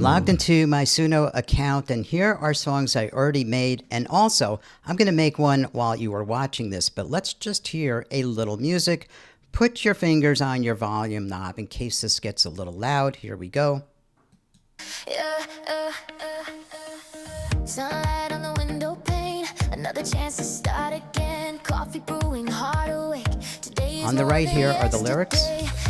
I'm logged into my Suno account, and here are songs I already made, and also I'm going to make one while you are watching this, but let's just hear a little music. Put your fingers on your volume knob in case this gets a little loud. Here we go. Sunlight on the window pane, another chance to start again. Coffee brewing, heart awake. Today On the right here are the lyrics.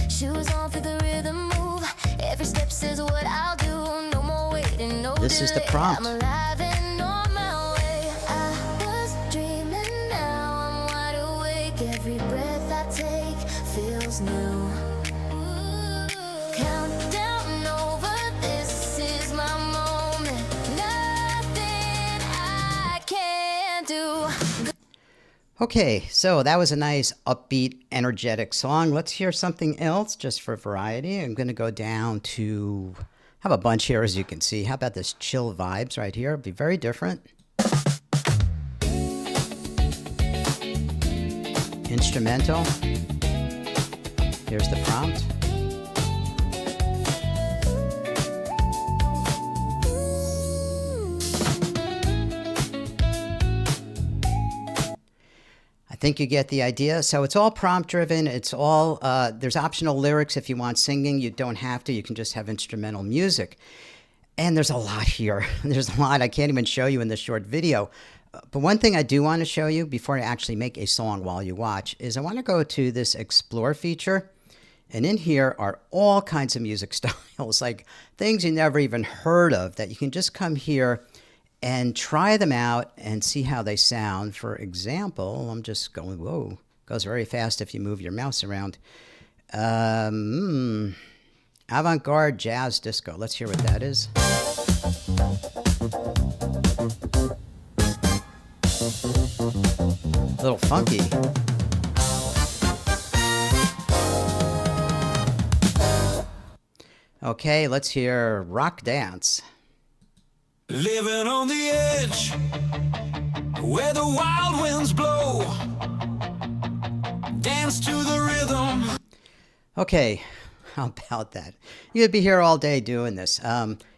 Shoes on for the rhythm move. Every step says what I'll do. No more waiting, no This is the prompt. I'm alive and on my way. I was dreaming, now I'm wide awake. Every breath I take feels new. Countdown over, this is my moment. Nothing I can't do. Okay, so that was a nice, upbeat, energetic song. Let's hear something else just for variety. I'm going to go down to, have a bunch here as you can see. How about this chill vibes right here? It'll be very different. Instrumental. Here's the prompt. I think you get the idea. So it's all prompt driven. It's all, there's optional lyrics if you want singing. You don't have to. You can just have instrumental music. And there's a lot here. There's a lot I can't even show you in this short video. But one thing I do want to show you before I actually make a song while you watch is I want to go to this Explore feature. And in here are all kinds of music styles, like things you never even heard of that you can just come here and try them out and see how they sound. For example, I'm just going, whoa, goes very fast if you move your mouse around. Avant-garde jazz disco. Let's hear what that is. A little funky. Okay, let's hear rock dance. Living on the edge, where the wild winds blow. Dance to the rhythm. Okay, how about that? You'd be here all day doing this.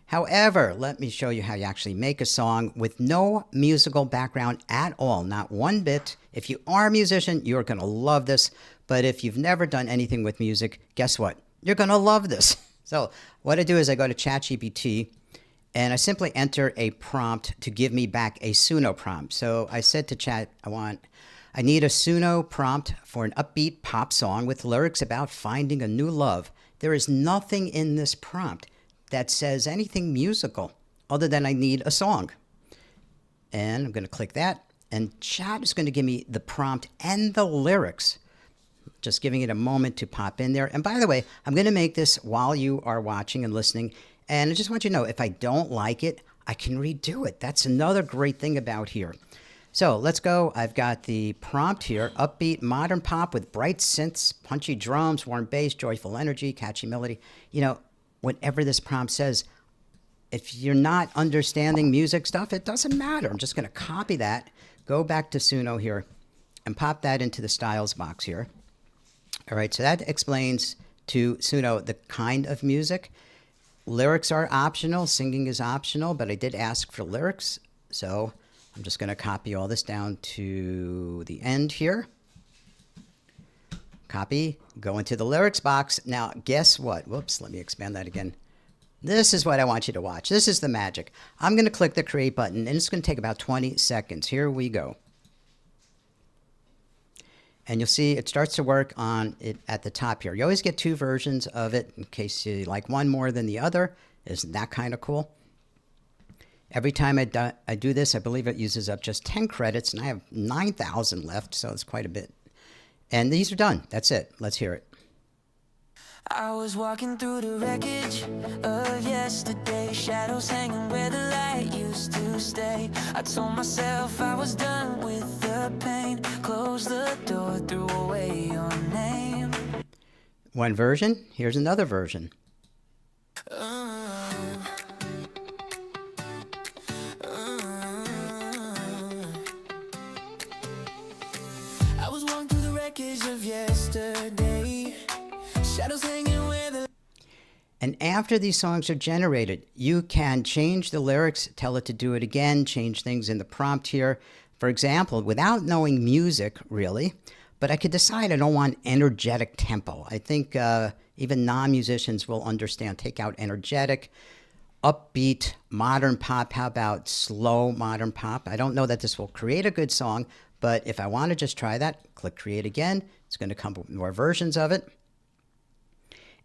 However, let me show you how you actually make a song with no musical background at all, not one bit. If you are a musician, you're going to love this. But if you've never done anything with music, guess what? You're going to love this. So what I do is I go to ChatGPT, and I simply enter a prompt to give me back a Suno prompt. So I said to Chat, I need a Suno prompt for an upbeat pop song with lyrics about finding a new love. There is nothing in this prompt that says anything musical other than I need a song. And I'm going to click that, and Chat is going to give me the prompt and the lyrics. Just giving it a moment to pop in there. And by the way, I'm going to make this while you are watching and listening. And I just want you to know, if I don't like it, I can redo it. That's another great thing about here. So let's go. I've got the prompt here. Upbeat modern pop with bright synths, punchy drums, warm bass, joyful energy, catchy melody. You know, whatever this prompt says, if you're not understanding music stuff, it doesn't matter. I'm just going to copy that, go back to Suno here, and pop that into the styles box here. All right, so that explains to Suno the kind of music. Lyrics are optional, singing is optional, but I did ask for lyrics, so I'm just going to copy all this down to the end here. Copy, go into the lyrics box. Now, guess what? Whoops, let me expand that again. This is what I want you to watch. This is the magic. I'm going to click the create button, and it's going to take about 20 seconds. Here we go. And you'll see it starts to work on it at the top here. You always get two versions of it in case you like one more than the other. Isn't that kind of cool? Every time I do this, I believe it uses up just 10 credits, and I have 9,000 left, so it's quite a bit. And these are done. That's it. Let's hear it. I was walking through the wreckage of yesterday, shadows hanging where the light used to stay. I told myself I was done with the pain, closed the door, threw away your name. One version, here's another version. I was walking through the wreckage of yesterday, shadows hanging where the And after these songs are generated, you can change the lyrics, tell it to do it again, change things in the prompt here. For example, without knowing music really, but I could decide I don't want energetic tempo. I think even non-musicians will understand. Take out energetic, upbeat, modern pop. How about slow modern pop? I don't know that this will create a good song, but if I want to just try that, click create again. It's going to come with more versions of it.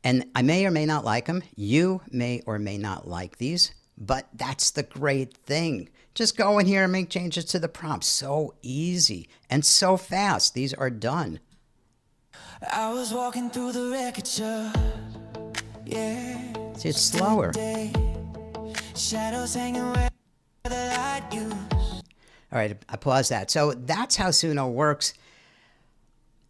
And I may or may not like them. You may or may not like these, but that's the great thing. Just go in here and make changes to the prompt. So easy and so fast. These are done. I was walking through the wreckage shop, yeah. See, it's slower. Shadows hanging where the light used. All right, I pause that. So that's how Suno works.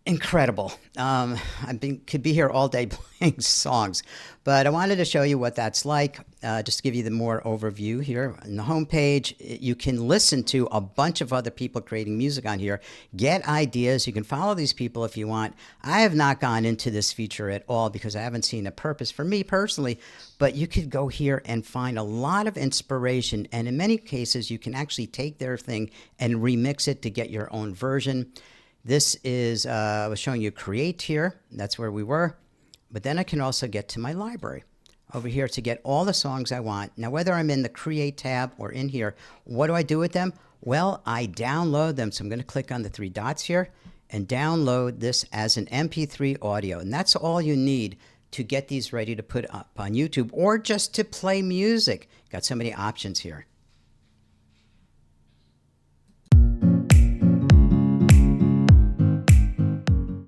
Incredible. Could be here all day playing songs, but I wanted to show you what that's like. Just to give you the more overview here. On the homepage, you can listen to a bunch of other people creating music on here, get ideas. You can follow these people if you want. I have not gone into this feature at all because I haven't seen a purpose for me personally, but you could go here and find a lot of inspiration. And in many cases, you can actually take their thing and remix it to get your own version. This is, I was showing you create here. That's where we were. But then I can also get to my library over here to get all the songs I want. Now, whether I'm in the create tab or in here, what do I do with them? Well, I download them. So I'm going to click on the three dots here and download this as an MP3 audio. And that's all you need to get these ready to put up on YouTube or just to play music. Got so many options here.